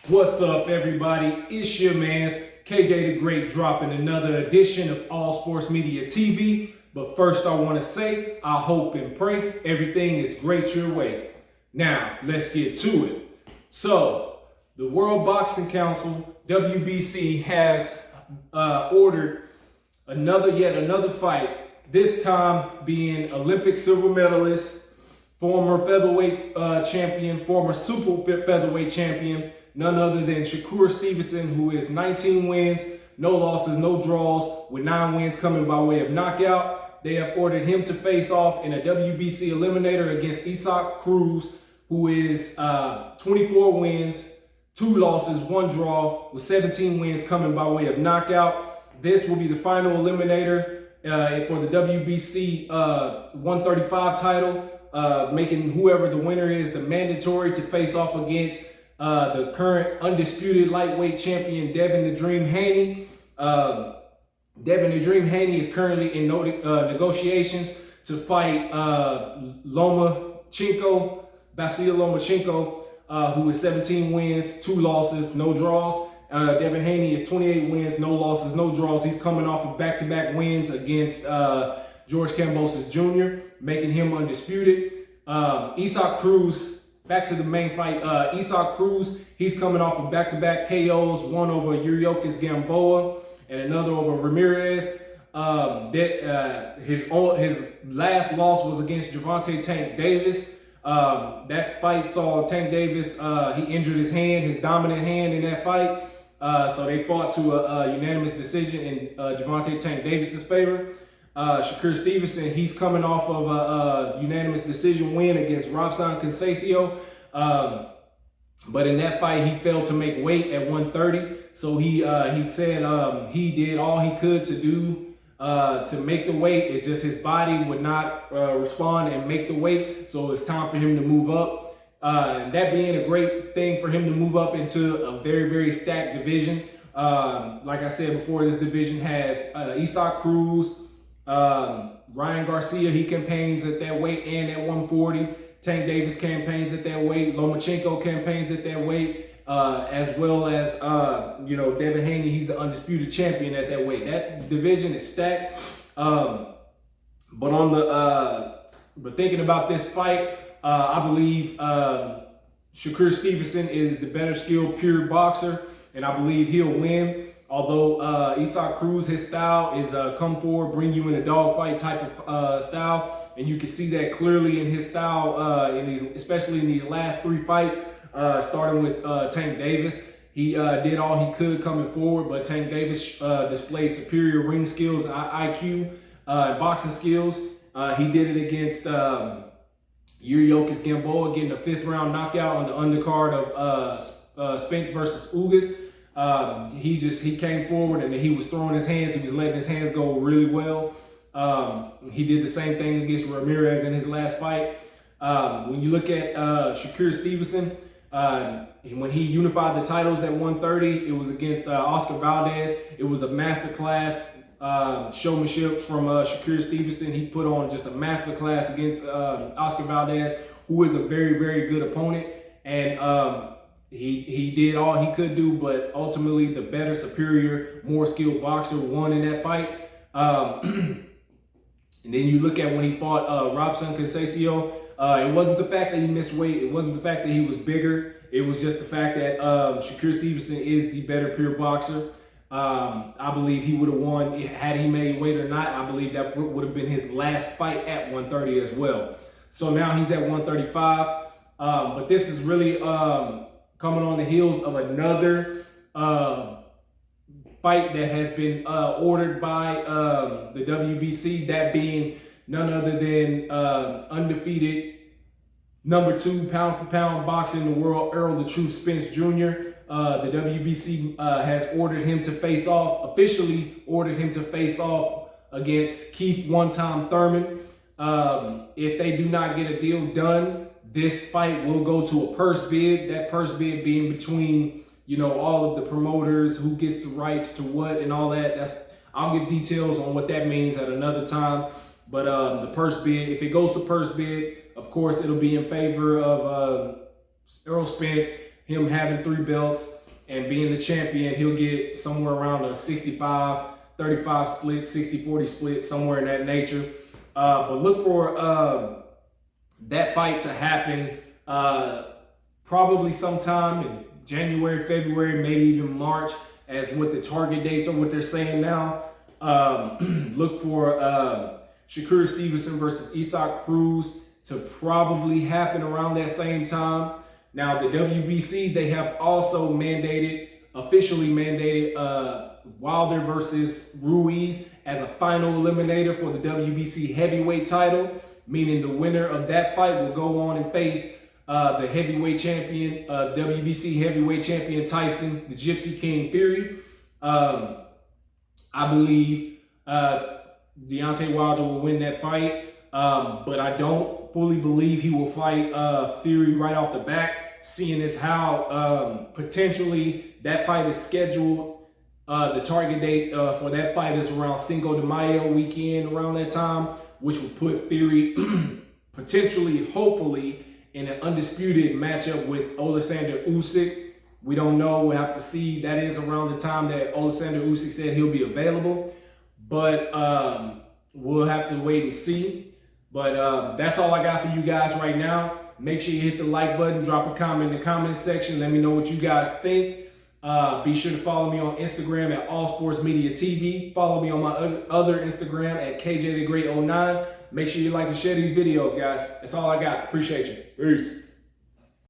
What's up, everybody? It's your man's KJ the Great, dropping another edition of All Sports Media TV. But first, I want to say, I hope and pray everything is great your way. Now, let's get to it. So, the World Boxing Council, WBC, has ordered yet another fight, this time being Olympic silver medalist, former featherweight champion, former super featherweight champion, none other than Shakur Stevenson, who is 19 wins, no losses, no draws, with 9 wins coming by way of knockout. They have ordered him to face off in a WBC eliminator against Cruz, who is 24 wins, 2 losses, 1 draw, with 17 wins coming by way of knockout. This will be the final eliminator for the WBC 135 title, making whoever the winner is the mandatory to face off against the current undisputed lightweight champion, Devin the Dream Haney. Devin the Dream Haney is currently in negotiations to fight Vasil Lomachenko, who is 17 wins, 2 losses, no draws. Devin Haney is 28 wins, no losses, no draws. He's coming off of back-to-back wins against George Kambosos Jr., making him undisputed. Cruz, back to the main fight. Cruz, he's coming off of back-to-back KOs, one over Yuriokis Gamboa and another over Ramirez. His last loss was against Gervonta Tank Davis. That fight saw Tank Davis, he injured his hand, his dominant hand in that fight. So they fought to a unanimous decision in Gervonta Tank Davis's favor. Shakur Stevenson, he's coming off of a unanimous decision win against Robson Conceição. But in that fight, he failed to make weight at 130. So he said he did all he could to do to make the weight. It's just his body would not respond and make the weight. So it's time for him to move up. That being a great thing for him to move up into a very, very stacked division. Like I said before, this division has Cruz, Ryan Garcia, he campaigns at that weight and at 140. Tank Davis campaigns at that weight. Lomachenko campaigns at that weight, as well as Devin Haney. He's the undisputed champion at that weight. That division is stacked. But thinking about this fight, I believe Shakur Stevenson is the better skilled pure boxer, and I believe he'll win. Although Cruz, his style is come forward, bring you in a dogfight type of style. And you can see that clearly in his style, especially in these last 3 fights, starting with Tank Davis. He did all he could coming forward, but Tank Davis displayed superior ring skills, IQ, boxing skills. He did it against Yuriokis Gamboa, getting a 5th round knockout on the undercard of SPENCE versus RUIZ. He came forward and he was throwing his hands. He was letting his hands go really well. He did the same thing against Ramirez in his last fight. When you look at Shakur Stevenson, when he unified the titles at 130, it was against Oscar Valdez. It was a masterclass showmanship from Shakur Stevenson. He put on just a masterclass against Oscar Valdez, who is a very, very good opponent. And he did all he could do, but ultimately the better, superior, more skilled boxer won in that fight. And then you look at when he fought Robson Conceição, it wasn't the fact that he missed weight. It wasn't the fact that he was bigger. It was just the fact that Shakur Stevenson is the better pure boxer. I believe he would have won had he made weight or not. I believe that would have been his last fight at 130 as well. So now he's at 135. But this is really coming on the heels of another fight that has been ordered by the WBC, that being none other than undefeated number 2 pound-for-pound boxer in the world, ERROL the Truth Spence Jr. The WBC has ordered him to face off, officially ordered him to face off against Keith one-time Thurman. If they do not get a deal done, this fight will go to a purse bid. That purse bid being between, all of the promoters, who gets the rights to what and all that. I'll give details on what that means at another time. But the purse bid, if it goes to purse bid, of course, it'll be in favor of Errol Spence. him having 3 belts and being the champion, he'll get somewhere around a 65-35 split, 60-40 split, somewhere in that nature. But look for that fight to happen probably sometime in January, February, maybe even March, as what the target dates are, what they're saying now. Look for Shakur Stevenson versus Cruz to probably happen around that same time. Now, the WBC, they have also officially mandated Wilder versus Ruiz as a final eliminator for the WBC heavyweight title, meaning the winner of that fight will go on and face the heavyweight champion, WBC heavyweight champion Tyson, the Gypsy King Fury. I believe Deontay Wilder will win that fight, but I don't fully believe he will fight Fury right off the bat, seeing as how potentially that fight is scheduled. The target date for that fight is around Cinco de Mayo weekend, around that time, which would put Fury potentially, hopefully, in an undisputed matchup with Alexander Usyk. We don't know. We'll have to see. That is around the time that Alexander Usyk said he'll be available. But we'll have to wait and see. But that's all I got for you guys right now. Make sure you hit the like button. Drop a comment in the comment section. Let me know what you guys think. Be sure to follow me on Instagram at All Sports Media TV. Follow me on my other Instagram at KJTheGreat09. Make sure you like and share these videos, guys. That's all I got. Appreciate you. Peace.